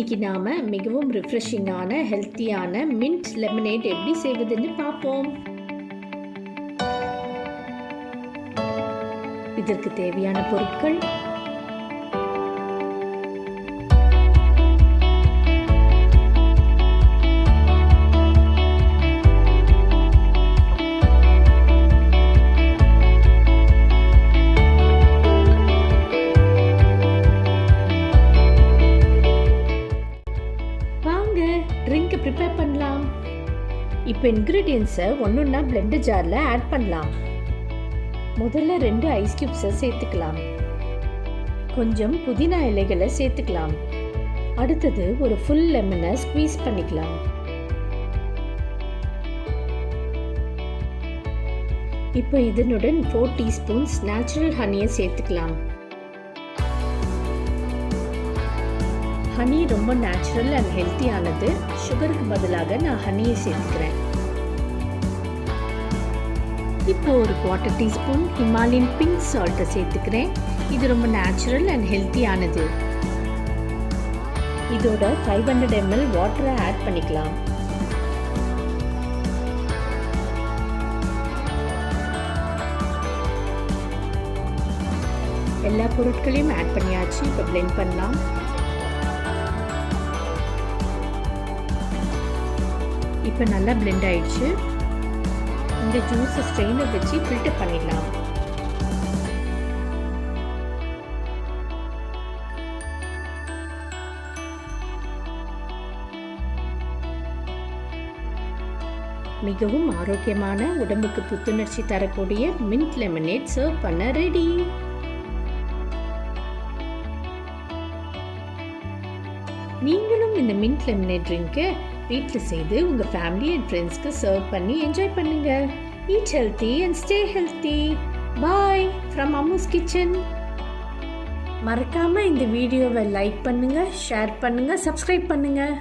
இன்னைக்கு நாம் மிகவும் ரிஃப்ரெஷிங்கான ஹெல்த்தியான மின்ட் லெமனேட் எப்படி செய்வதுன்னு பார்ப்போம். இதற்கு தேவையான பொருட்கள்: ட்ரிங்க் ப்ரிப்பேர் பண்ணலாம். இப்போ இன்க்ரீடியன்ஸை ஒன்றொன்னா பிளெண்டர் ஜாரில் ஆட் பண்ணலாம். முதல்ல 2 ஐஸ் கியூப்ஸை சேர்த்துக்கலாம். கொஞ்சம் புதினா இலைகளை சேர்த்துக்கலாம். அடுத்தது ஒரு ஃபுல் லெமனை ஸ்குவீஸ் பண்ணிக்கலாம். இப்போ இதனுடன் 4 டீஸ்பூன்ஸ் நேச்சுரல் ஹனியை சேர்த்துக்கலாம். ஹனி ரொம்ப நேச்சுரல் அண்ட் ஹெல்த்தியானது. சுகருக்கு பதிலாக நான் ஹனியை சேர்த்துக்கிறேன். இப்போ ஒரு 1/4 டீஸ்பூன் ஹிமாலயன் பிங்க் சால்ட்டை சேர்த்துக்கிறேன். இது ரொம்ப நேச்சுரல் அண்ட் ஹெல்த்தியானது. இதோட 500 ml வாட்டரை ஆட் பண்ணிக்கலாம். எல்லா பொருட்களையும் ஆட் பண்ணியாச்சு. இப்போ பிளெண்ட் பண்ணலாம். இப்போ நல்லா பிளெண்ட் ஆயிடுச்சு. இந்த ஜூஸை ஸ்ட்ரெயினர் வச்சு ஃபில்டர் பண்ணிடலாம். மிகவும் ஆரோக்கியமான, உடம்புக்கு புத்துணர்ச்சி தரக்கூடிய மின்ட் லெமனேட் சர்வ் பண்ண ரெடி. நீங்களும் இந்த மின்ட் லெமனேட் ட்ரிங்கை வீட்டில் செய்து உங்கள் ஃபேமிலி அண்ட் ஃப்ரெண்ட்ஸ்க்கு சர்வ் பண்ணி என்ஜாய் பண்ணுங்கள். Eat healthy and stay healthy. Bye from Ammu's kitchen. மறக்காமல் இந்த வீடியோவை லைக் பண்ணுங்கள், ஷேர் பண்ணுங்கள், சப்ஸ்கிரைப் பண்ணுங்கள்.